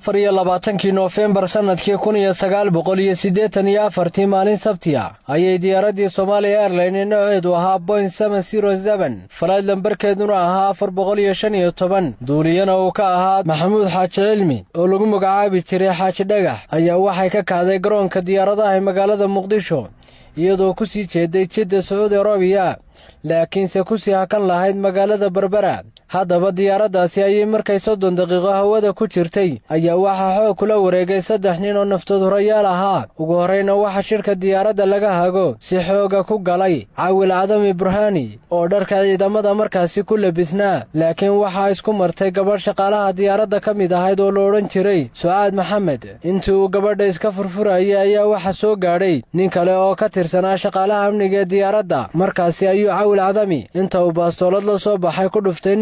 24 Noofembar sanadkii 1984 maalin Sabtiya ayay diyaaradii Somali Airlines nooceedu ahaa Boeing 707 flight lambarkeeduna ahaa 415 duuliyana uu ka ahaa Maxamuud Xaaji Cilmi oo lagu magacaabi jiray Xaaji Dhagax ayaa waxay ka kacday garoonka diyaaradaha ee magaalada Muqdisho iyadoo ku sii jeeday Jidda Saudi Arabia laakiin se ku sii hakan lahayd magaalada Berbera haddaba diyaaradaasi ayay markay 30 daqiiqo hawada ku jirtay ayaa waxa xoog kula wareegay 3 nin oo naftoodu rayaal ahaa ugu horeyna waxa shirka diyaaradda laga hago si xooga ku galay Caawil Cadami Burhani oo dharka ciidamada markaasi ku labisnaa laakiin waxa isku martay gabadh shaqaalaha diyaaradda ka mid ahayd oo la oran jiray Sucaad Maxamed intii uu gabadha iska furfurayay ayaa waxa soo gaadhay nin kale oo ka tirsanaa shaqaalaha amniga diyaaradda markaasi ayuu Caawil Cadami inta uu baastoolad la soo baxay ku dhuftay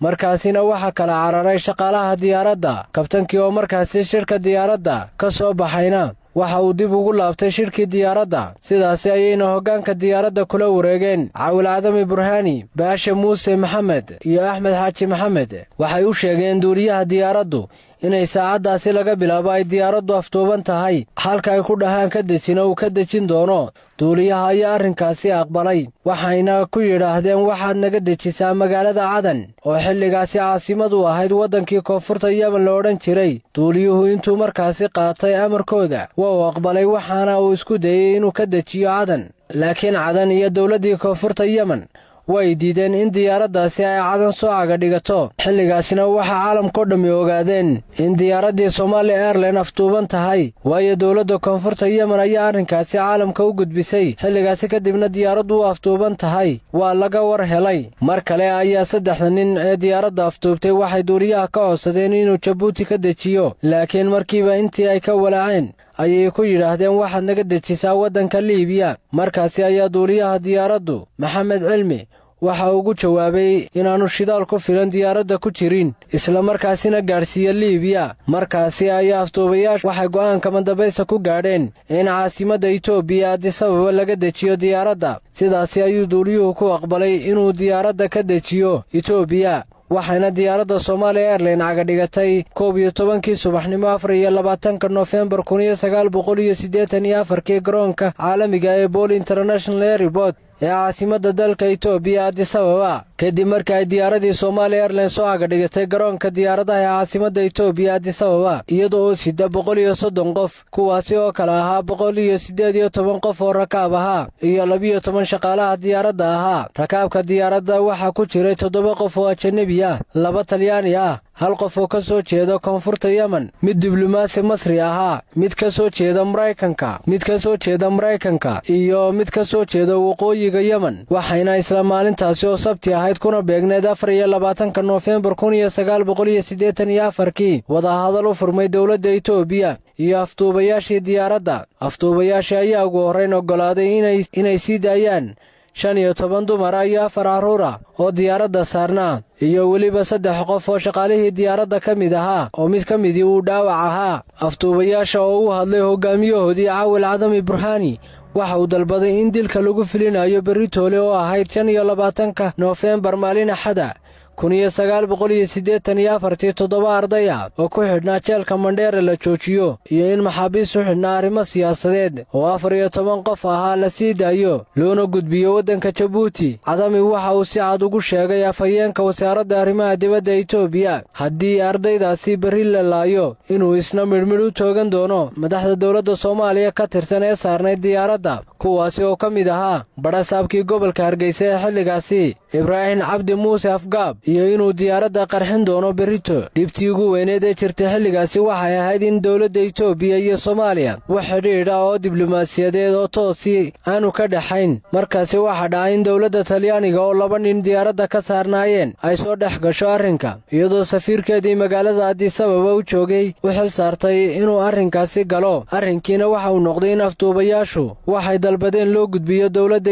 markaasina waxa kala cararay shaqaalaha diyaaradda kabtankii oo markaasi shirka diyaaradda ka soo baxayna waxa uu dib ugu laabtay shirkii diyaaradda sidaas ayayna hoggaanka diyaaradda kula wareegeen Caawil Cadami Burhani Baasha Muuse Maxamed iyo Axmed Xaaji Maxamed waxay u sheegeen duuliyaha diyaaraddu inay saacadaasi laga bilaabo ay diyaaraddu aftuuban tahay halka ay ku dhahaan ka dejina uu ka dejin doono duuliyaha ayaa arrinkaasi aqbalay waxayna ku yidhaahdeen waxaad naga dejisaa magaalada Cadan oo xilligaasi caasimadu ahayd waddankii koonfurta Yemen la odhan jiray duuliyuhu intuu markaasi qaatay amarkooda waa aqbalay waxaana uu isku dayay inuu ka dejiyo Cadan laakiin Cadan iyo dawladdii koonfurta Yemen way diideen in diyaaraddaasi ay Cadan soo caga dhigato xilligaasina waxa caalamku dhami ogaadeen in diyaaradii Somali Airlines aftuuban tahay waayo dawladda koonfurta Yemen ayaa arrinkaasi caalamka u gudbisay xilligaasi kadibna diyaaraddu aftuuban tahay waa laga war helay mar kale ayaa 3 nin ee diyaaradda aftuubtay waxay duuliyaha ka codsadeen inuu Djibouti ka dejiyo laakiin markiiba intii ay ka walaaceen ayay ku yidhaahdeen waxaad naga dejisaa waddanka Liibiya markaasi ayaa duuliyaha diyaaraddu Maxamed Cilmi waxa ugu jawaabay inaanu shidaal ku filan diyaaradda ku jirin isla markaasina gaarsiiyo Liibiya markaasi ayaa aftuubayaashu waxay go'aanka mandabeysa ku gaadheen in caasimadda Itoobiya Addis Ababa laga dejiyo diyaaradda sidaas ayuu duuliyuhu ku aqbalay inuu diyaaradda ka dejiyo Itoobiya waxayna diyaaradda Somali Airlines caga dhigatay 12 subaxnimo 24 Noofembar 1984 garoonka caalamiga ee Bole International Airport ee caasimadda dalka Itoobiya Addis Ababa kadib markii ay diyaaradii Somali Airlines soo caga dhigatay garoonka diyaaradaha ee caasimadda Itoobiya Addis Ababa iyadoo sida 130 qof kuwaasi oo kala ahaa 118 qof oo rakaab ahaa iyo 12 shaqaalaha diyaaradda ahaa rakaabka diyaaradda waxa ku jiray 7 qof oo ajnabi ah 2 Talyaani ah hal qof oo ka soo jeeda koonfurta Yemen mid diblomaasi Masri ahaa mid ka soo jeeda Mareykanka iyo mid ka soo jeeda waqooyiga Yemen waxayna isla maalintaasi oo Sabti ahayd kuna beegneed 24 Noofembar 1984 wada hadal u furmay dawladda Itoobiya iyo aftuubayaashii diyaaradda aftuubayaasha ayaa ugu horeyn ogolaaday inay sii daayaan 15 dumar iyo 4 carruur oo diyaaradda saarnaa iyo waliba 3 qof oo shaqaalihii diyaaradda ka mid ahaa oo mid ka midii uu dhaawac ahaa aftuubayaasha oo u hadlay hogaamiyahoodii Caawil Cadami Burhani waxa uu dalbaday in dilka lagu filinayo Beritoole oo ahayd 25 Noofembar maalin Axada 1984 arday oo ku xidhnaa jeelka Mandheera la joojiyo iyo in maxaabiis u xidhnaa arrimo siyaasadeed oo 14 qof ahaa la sii daayo loona gudbiyo waddanka Djibouti Cadami waxa uu si cad ugu sheegay afhayeenka wasaaradda arrimaha dibadda Itoobiya haddii ardaydaasi berri la laayo inuu isna midhmidh u toogan doono madaxda dawladda Soomaaliya ka tirsan ee saarnay diyaaradda kuwaasi oo ka mid ahaa barasaabkii gobolka Hargeysa ee xilligaasi Ibrahim Cabdi Muuse Afgaab iyo inuu diyaaradda qarxin doono berrito dhibtii ugu weyneed ee jirtay xilligaasi waxay ahayd in dawladda Itoobiya iyo Soomaaliya wax xidhiidh ah oo diblomaasiyadeed oo toosi aanu ka dhaxayn markaasi waxa dhacay in dawladda Talyaaniga oo 2 nin diyaaradda ka saarnaayeen ay soo dhex gasho arrinka iyadoo safiirkeedii magaalada Addis Ababa u joogay u xil saartay inuu arrinkaasi galo arrinkiina waxa uu noqday in aftuubayaashu waxay dalbadeen loo gudbiyo dawladda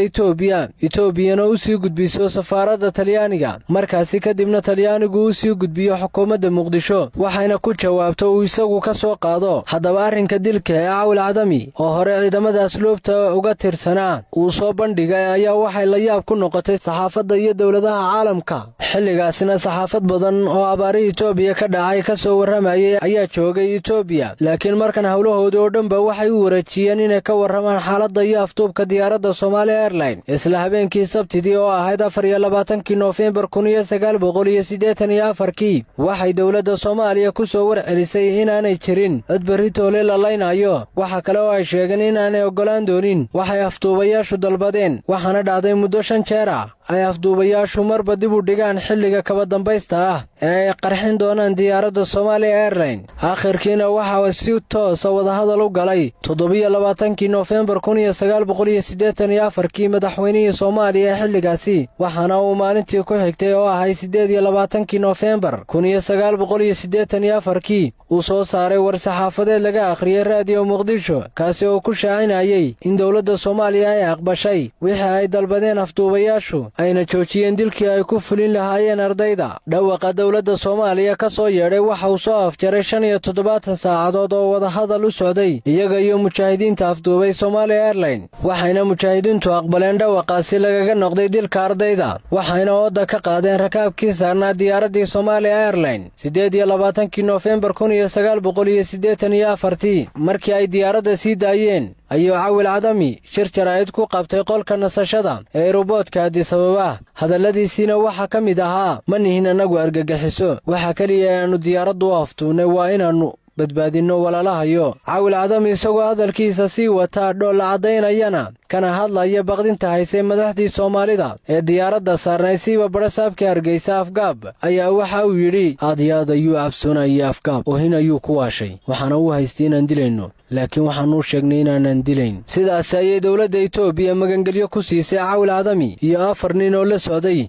Itoobiyana u sii gudbiso safaaradda Talyaaniga markaasi kadibna talyaanigu uu sii gudbiyo xukuumadda muqdisho waxayna ku jawaabto uu isagu ka soo qaado. haddaba arrinka dilka ee Cawil Cadami oo hore ciidamada asluubta uga tirsanaa uu soo bandhigay ayaa waxay la yaab ku noqotay saxaafadda iyo dowladaha caalamka. xilligaasina saxaafad badan oo abaari Itoobiya ka dhacay ka soo warramayay ayaa joogay Itoobiya, laakiin markan hawlahooda oo dhanba waxay u wareejiyeen inay ka warramaan xaaladda iyo afduubka diyaaradda Somali Airlines. isla habeenkii Sabtidii oo ahayd 24 Noofembar 1984 waxay dowladda Soomaaliya ku soo warcelisay inaanay jirin cid beritoole la laynayo. waxa kale oo ay sheegeen inaanay ogolaan doonin waxay afduubayaashu dalbadeen, waxaana dhacday muddo 5 jeer ah ay afduubayaashu marba dib u dhigaan xilliga kaba dambaysta ah ee ay qarxin doonaan diyaaradda Somali Airlines. aakhirkiina waxa si toos ah wadahadal u galay 27 Noofembar 1984 madaxweynihii Soomaaliya xilligaasi, waxaana uu maalintii ku xigtay oo ahay 28 Noofembar 1984 uu soo saaray war saxaafadeed laga akhriyay raadiyo Muqdisho kaasi oo ku shaacinayay in dowladda Soomaaliya ay aqbashay wixii ay dalbadeen afduubayaashu ayna joojiyeen dilkii ay ku fulin lahaayeen ardayda. dhawaqa dowladda Soomaaliya ka soo yeedhay waxa uu soo afjaray 75 saacadood oo wadahadal u socday iyaga iyo mujaahidiinta afduubay Somali Airlines, waxayna mujaahidiintu aqbaleen dhawaqaasi lagaga noqday dilka ardayda, waxayna ooda ka qaadeen rakaabkii saarnaa diyaaraddii Somali Airlines. 28 Noofembar 1984 markii ay diyaaradda sii daayeen ayuu Cawil Cadami shir jaraa'id ku qabtay qolka nasashada ee robotka Addis Ababa. hadalladiisina waxa ka mid ahaa: ma nihin anagu argagixiso, waxa kaliya aanu diyaaraddu u aftuunay waa inaannu badbaadinno walaalahayo. Cawil Cadami isagoo hadalkiisa sii wata dhoolla cadaynayana kana hadlaya baqdinta haysay madaxdii Soomaalida ee diyaaradda saarnay siiba barasaabka Hargeysa Afgaab ayaa waxa uu yidhi: aad ayuu cabsoonayay Afgaab oo hin ayuu ku waashay, waxaana uu haystay inaan dilayno, laakiin waxaanu sheegnay inaanan dilayn. sidaas ayay dowladda Itoobiya magangelyo ku siisay Cawil Cadami iyo 4 nin oo la socday.